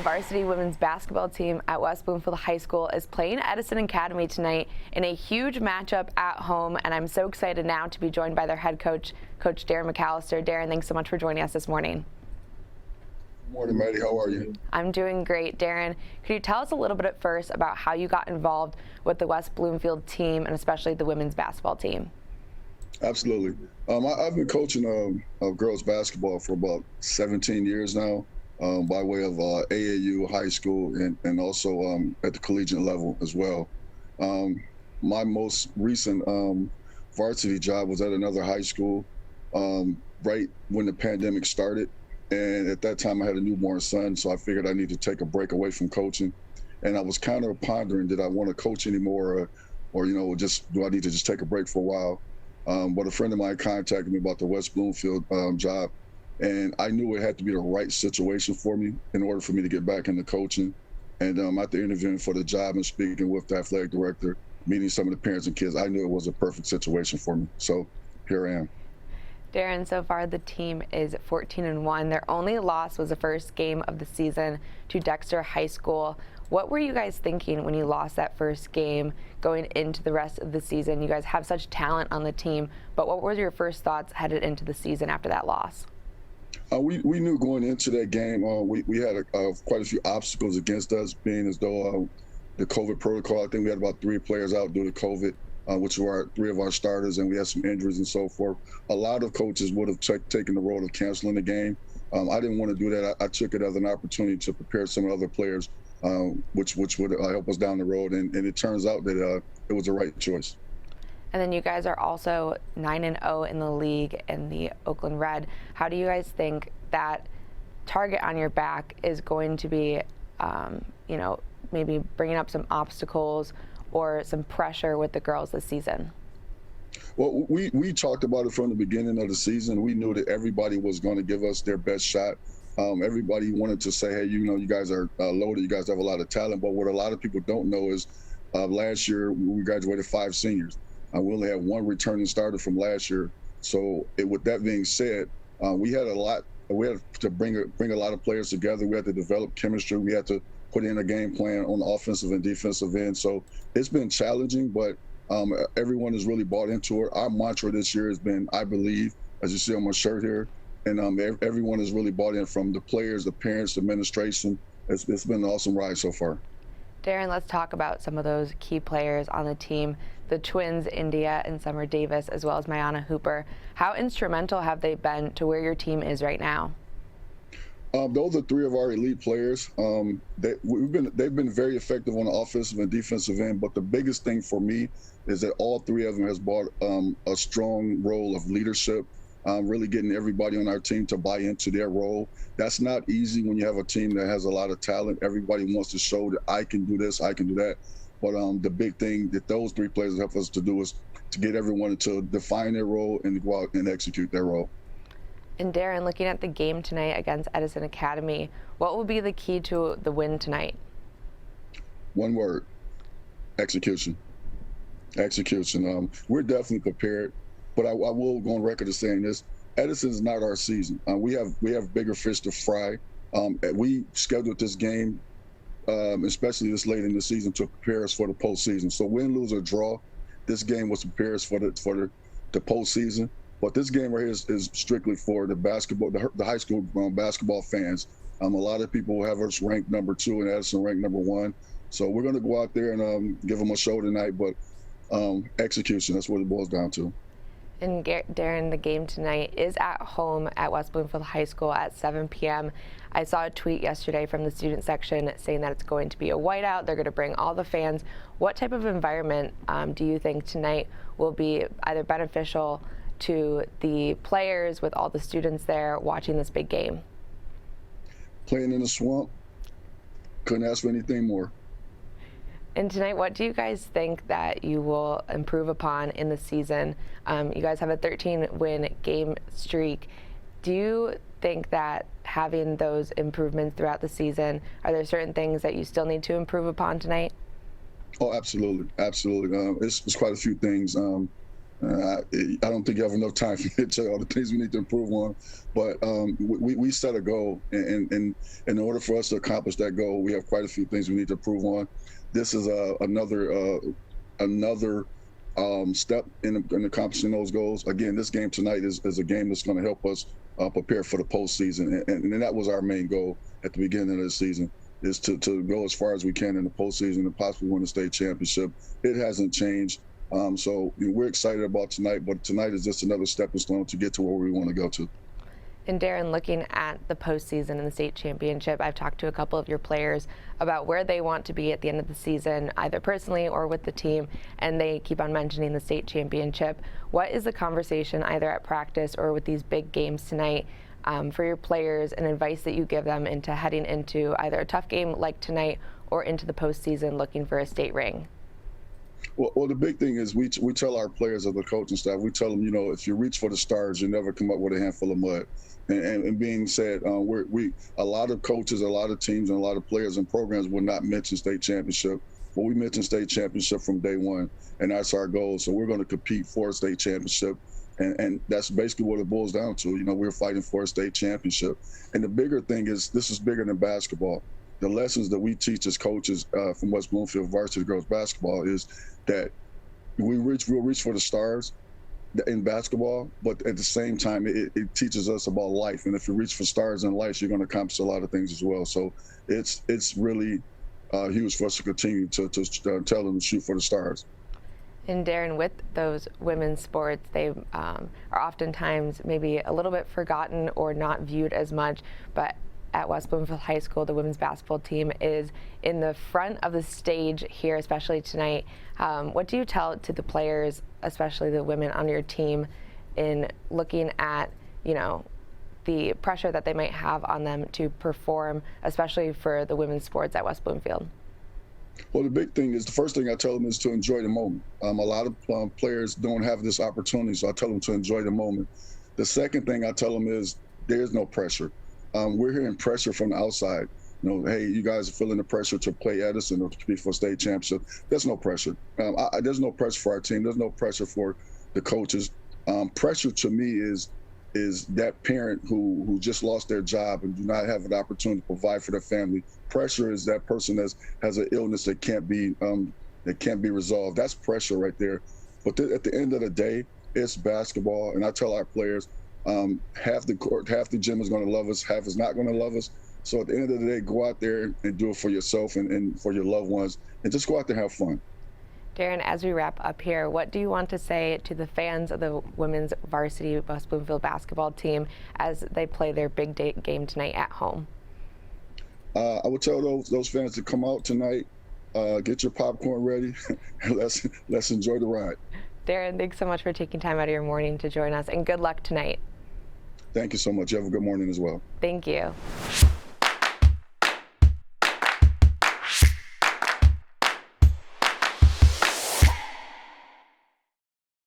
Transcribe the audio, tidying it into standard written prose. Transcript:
The varsity women's basketball team at West Bloomfield High School is playing Edison Academy tonight in a huge matchup at home, and I'm so excited now to be joined by their head coach, Coach Darrin McAllister. Darrin, thanks so much for joining us this morning. Good morning, Maddie. How are you? I'm doing great. Darrin, could you tell us a little bit at first about how you got involved with the West Bloomfield team and especially the women's basketball team? Absolutely. I've been coaching girls basketball for about 17 years now, by way of AAU, high school, and also at the collegiate level as well. My most recent varsity job was at another high school right when the pandemic started. And at that time, I had a newborn son, so I figured I needed to take a break away from coaching. And I was kind of pondering, did I want to coach anymore, or just do I need to just take a break for a while? But a friend of mine contacted me about the West Bloomfield job, and I knew it had to be the right situation for me in order for me to get back into coaching. And after interviewing for the job and speaking with the athletic director, meeting some of the parents and kids, I knew it was a perfect situation for me. So here I am. Darrin, so far the team is 14-1. Their only loss was the first game of the season to Dexter High School. What were you guys thinking when you lost that first game going into the rest of the season? You guys have such talent on the team, but what were your first thoughts headed into the season after that loss? We knew going into that game, we had quite a few obstacles against us, being as though the COVID protocol, I think we had about 3 players out due to COVID, which were 3 of our starters, and we had some injuries and so forth. A lot of coaches would have taken the road of canceling the game. I didn't want to do that. I took it as an opportunity to prepare some other players, which would help us down the road, and it turns out that it was the right choice. And then you guys are also 9-0 in the league in the Oakland Red. How do you guys think that target on your back is going to be, maybe bringing up some obstacles or some pressure with the girls this season? Well, we talked about it from the beginning of the season. We knew that everybody was going to give us their best shot. Everybody wanted to say, hey, you guys are loaded, you guys have a lot of talent. But what a lot of people don't know is last year we graduated 5 seniors. We only had 1 returning starter from last year. So with that being said, we had to bring a lot of players together. We had to develop chemistry. We had to put in a game plan on the offensive and defensive end. So it's been challenging, but everyone has really bought into it. Our mantra this year has been, I believe, as you see on my shirt here, and everyone has really bought in, from the players, the parents, the administration. It's been an awesome ride so far. Darrin, let's talk about some of those key players on the team, the twins, India and Summer Davis, as well as Mayana Hooper. How instrumental have they been to where your team is right now? Those are 3 of our elite players. They've been very effective on the offensive and defensive end, but the biggest thing for me is that all 3 of them has brought a strong role of leadership, really getting everybody on our team to buy into their role. That's not easy when you have a team that has a lot of talent. Everybody wants to show that I can do this, I can do that. But the big thing that those 3 players help us to do is to get everyone to define their role and to go out and execute their role. And Darrin, looking at the game tonight against Edison Academy, what will be the key to the win tonight? 1 word: execution. Execution. We're definitely prepared, but I will go on record as saying this: Edison is not our season. We have bigger fish to fry. We scheduled this game, especially this late in the season, to prepare us for the postseason. So win, lose, or draw, this game was to prepare us for the postseason. But this game right here is strictly for the high school basketball fans. A lot of people have us ranked number 2 and Edison ranked number 1. So we're going to go out there and give them a show tonight. But execution, that's what it boils down to. And Darrin, the game tonight is at home at West Bloomfield High School at 7 p.m. I saw a tweet yesterday from the student section saying that it's going to be a whiteout. They're going to bring all the fans. What type of environment do you think tonight will be either beneficial to the players with all the students there watching this big game? Playing in the swamp, couldn't ask for anything more. And tonight, what do you guys think that you will improve upon in the season? You guys have a 13-win game streak. Do you think that having those improvements throughout the season, are there certain things that you still need to improve upon tonight? Oh, absolutely, absolutely. It's quite a few things. I don't think you have enough time for me to tell you all the things we need to improve on. But we set a goal, and in order for us to accomplish that goal, we have quite a few things we need to improve on. This is another step in accomplishing those goals. Again, this game tonight is a game that's going to help us prepare for the postseason, and that was our main goal at the beginning of the season, is to go as far as we can in the postseason and possibly win the state championship. It hasn't changed. So we're excited about tonight, but tonight is just another stepping stone to get to where we want to go to. And Darrin, looking at the postseason and the state championship, I've talked to a couple of your players about where they want to be at the end of the season, either personally or with the team, and they keep on mentioning the state championship. What is the conversation either at practice or with these big games tonight for your players, and advice that you give them into heading into either a tough game like tonight or into the postseason looking for a state ring? Well, the big thing is we tell our players of the coaching staff, we tell them, if you reach for the stars, you never come up with a handful of mud. And being said, a lot of coaches, a lot of teams, and a lot of players and programs will not mention state championship, but we mention state championship from day one, and that's our goal. So we're going to compete for a state championship, and that's basically what it boils down to. We're fighting for a state championship, and the bigger thing is this is bigger than basketball. The lessons that we teach as coaches from West Bloomfield Varsity Girls Basketball is that we'll reach for the stars in basketball, but at the same time, it teaches us about life. And if you reach for stars in life, you're going to accomplish a lot of things as well. So it's really huge for us to continue to tell them to shoot for the stars. And Darrin, with those women's sports, they are oftentimes maybe a little bit forgotten or not viewed as much, but at West Bloomfield High School, the women's basketball team is in the front of the stage here, especially tonight. What do you tell to the players, especially the women on your team, in looking at, the pressure that they might have on them to perform, especially for the women's sports at West Bloomfield? Well, the big thing is, the first thing I tell them is to enjoy the moment. A lot of players don't have this opportunity, so I tell them to enjoy the moment. The second thing I tell them is there's no pressure. We're hearing pressure from the outside. Hey, you guys are feeling the pressure to play Edison or to be for state championship. There's no pressure. There's no pressure for our team. There's no pressure for the coaches. Pressure to me is that parent who just lost their job and do not have an opportunity to provide for their family. Pressure is that person that has an illness that can't be resolved. That's pressure right there. But at the end of the day, it's basketball, and I tell our players, half the gym is going to love us, half is not going to love us. So at the end of the day, go out there and do it for yourself and for your loved ones, and just go out there and have fun. Darrin, as we wrap up here, what do you want to say to the fans of the women's varsity West Bloomfield basketball team as they play their big game tonight at home? I would tell those fans to come out tonight, get your popcorn ready, and let's enjoy the ride. Darrin, thanks so much for taking time out of your morning to join us, and good luck tonight. Thank you so much. You have a good morning as well. Thank you.